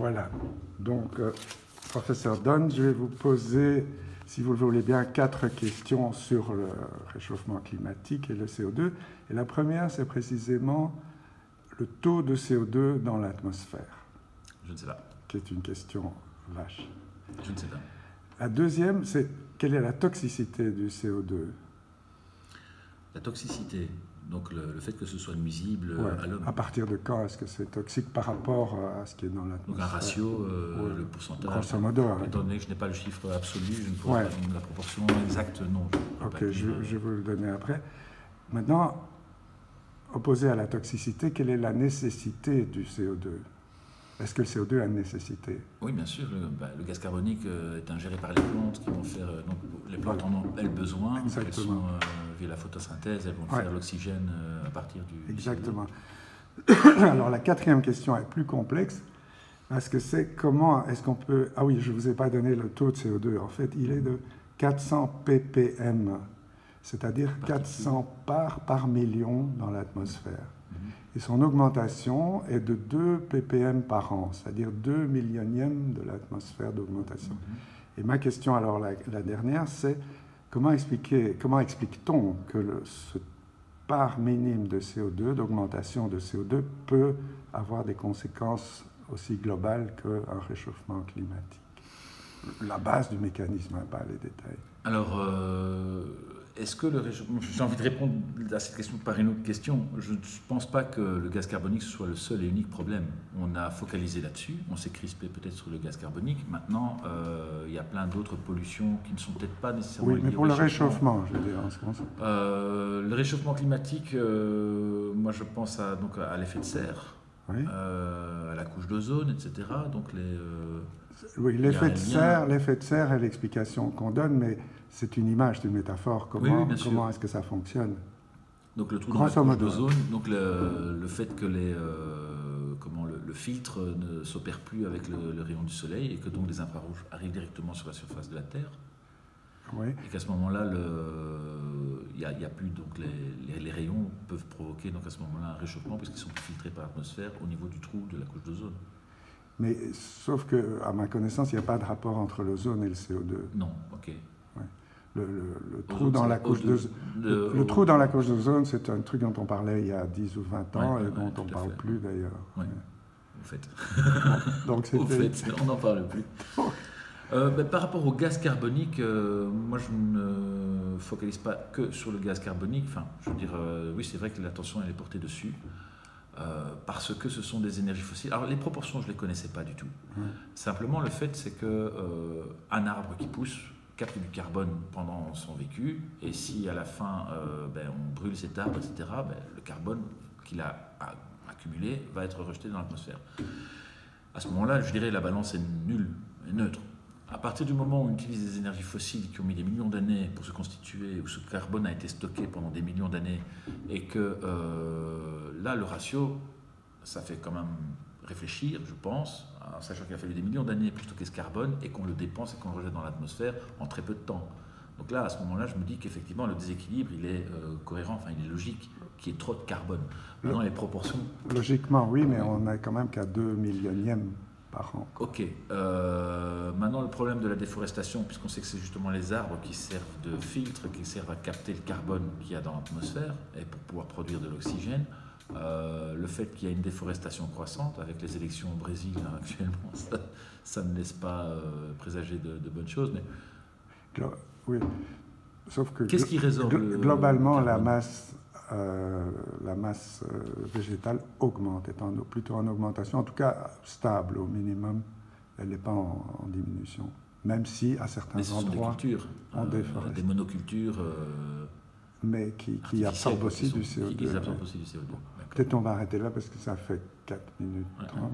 Voilà. Donc, professeur Dunn, je vais vous poser, si vous le voulez bien, 4 questions sur le réchauffement climatique et le CO2. Et la première, c'est précisément le taux de CO2 dans l'atmosphère. Je ne sais pas. Qui est une question vache. Je ne sais pas. La deuxième, c'est quelle est la toxicité du CO2 ? La toxicité, donc le fait que ce soit nuisible à l'homme. À partir de quand est-ce que c'est toxique par rapport à ce qui est dans l'atmosphère ? Donc un ratio, le pourcentage. Grosso modo. Étant donné que je n'ai pas le chiffre absolu, je ne pourrais pas donner la proportion exacte, non. Je vais vous le donner après. Maintenant, opposé à la toxicité, quelle est la nécessité du CO2 ? Est-ce que le CO2 a une nécessité ? Oui, bien sûr. Le gaz carbonique est ingéré par les plantes qui vont faire. Donc, les plantes en ont, elles, besoin. Elles sont, via la photosynthèse, elles vont faire l'oxygène à partir du. Exactement. Alors, la quatrième question est plus complexe. Parce que c'est comment est-ce qu'on peut. Ah oui, je ne vous ai pas donné le taux de CO2. En fait, il est de 400 ppm, c'est-à-dire 400 parts par million dans l'atmosphère. Et son augmentation est de 2 ppm par an, c'est-à-dire 2 millionièmes de l'atmosphère d'augmentation. Et ma question, alors la dernière, c'est comment explique-t-on que ce part minime de CO2, d'augmentation de CO2, peut avoir des conséquences aussi globales qu'un réchauffement climatique ? La base du mécanisme, pas les détails. Alors, est-ce que le réchauffement... J'ai envie de répondre à cette question par une autre question. Je ne pense pas que le gaz carbonique soit le seul et unique problème. On a focalisé là-dessus, on s'est crispé peut-être sur le gaz carbonique. Maintenant, il y a plein d'autres pollutions qui ne sont peut-être pas nécessairement liées mais pour le réchauffement, je veux dire, en ce moment. Le réchauffement climatique, moi je pense à l'effet de serre, à la couche d'ozone, etc. Donc oui, l'effet de serre est l'explication qu'on donne, mais c'est une image, c'est une métaphore. Comment est-ce que ça fonctionne ? Donc le trou dans la couche d'ozone, donc le fait que le filtre ne s'opère plus avec le rayon du soleil et que donc les infrarouges arrivent directement sur la surface de la Terre. Oui. Et qu'à ce moment-là, il y a plus, donc les rayons peuvent provoquer donc à ce moment-là un réchauffement puisqu'ils sont plus filtrés par l'atmosphère au niveau du trou de la couche d'ozone. Mais sauf que, à ma connaissance, il n'y a pas de rapport entre l'ozone et le CO2. Non, ok. Ouais. Le trou dans la couche d'ozone, le trou dans la couche d'ozone, c'est un truc dont on parlait il y a 10 ou 20 ans et dont on ne parle plus d'ailleurs. Oui, au fait. Donc au fait, on n'en parle plus. Par rapport au gaz carbonique, moi je ne focalise pas que sur le gaz carbonique. Enfin, je veux dire, oui, c'est vrai que l'attention elle est portée dessus. Parce que ce sont des énergies fossiles. Alors les proportions, je ne les connaissais pas du tout. Simplement, le fait, c'est qu'un arbre qui pousse capte du carbone pendant son vécu, et si à la fin, on brûle cet arbre, etc., le carbone qu'il a accumulé va être rejeté dans l'atmosphère. À ce moment-là, je dirais la balance est nulle, est neutre. À partir du moment où on utilise des énergies fossiles qui ont mis des millions d'années pour se constituer, où ce carbone a été stocké pendant des millions d'années, et que là, le ratio, ça fait quand même réfléchir, je pense, en sachant qu'il a fallu des millions d'années pour stocker ce carbone et qu'on le dépense et qu'on le rejette dans l'atmosphère en très peu de temps. Donc là, à ce moment-là, je me dis qu'effectivement, le déséquilibre, il est cohérent, enfin, il est logique, qu'il y ait trop de carbone. Maintenant, les proportions... Logiquement, oui, mais on n'a quand même qu'à 2 millionièmes par an. Ok. Maintenant, le problème de la déforestation, puisqu'on sait que c'est justement les arbres qui servent de filtre, qui servent à capter le carbone qu'il y a dans l'atmosphère et pour pouvoir produire de l'oxygène, le fait qu'il y a une déforestation croissante, avec les élections au Brésil actuellement, ça ne laisse pas présager de bonnes choses. Mais... Oui, sauf que qu'est-ce qui résorbe globalement, la masse végétale augmente, étant plutôt en augmentation, en tout cas stable au minimum, elle n'est pas en diminution, même si à certains endroits, des cultures, des monocultures, mais qui absorbent aussi du CO2. Qui absorbent aussi du CO2. Peut-être on va arrêter là parce que ça fait 4 minutes 30.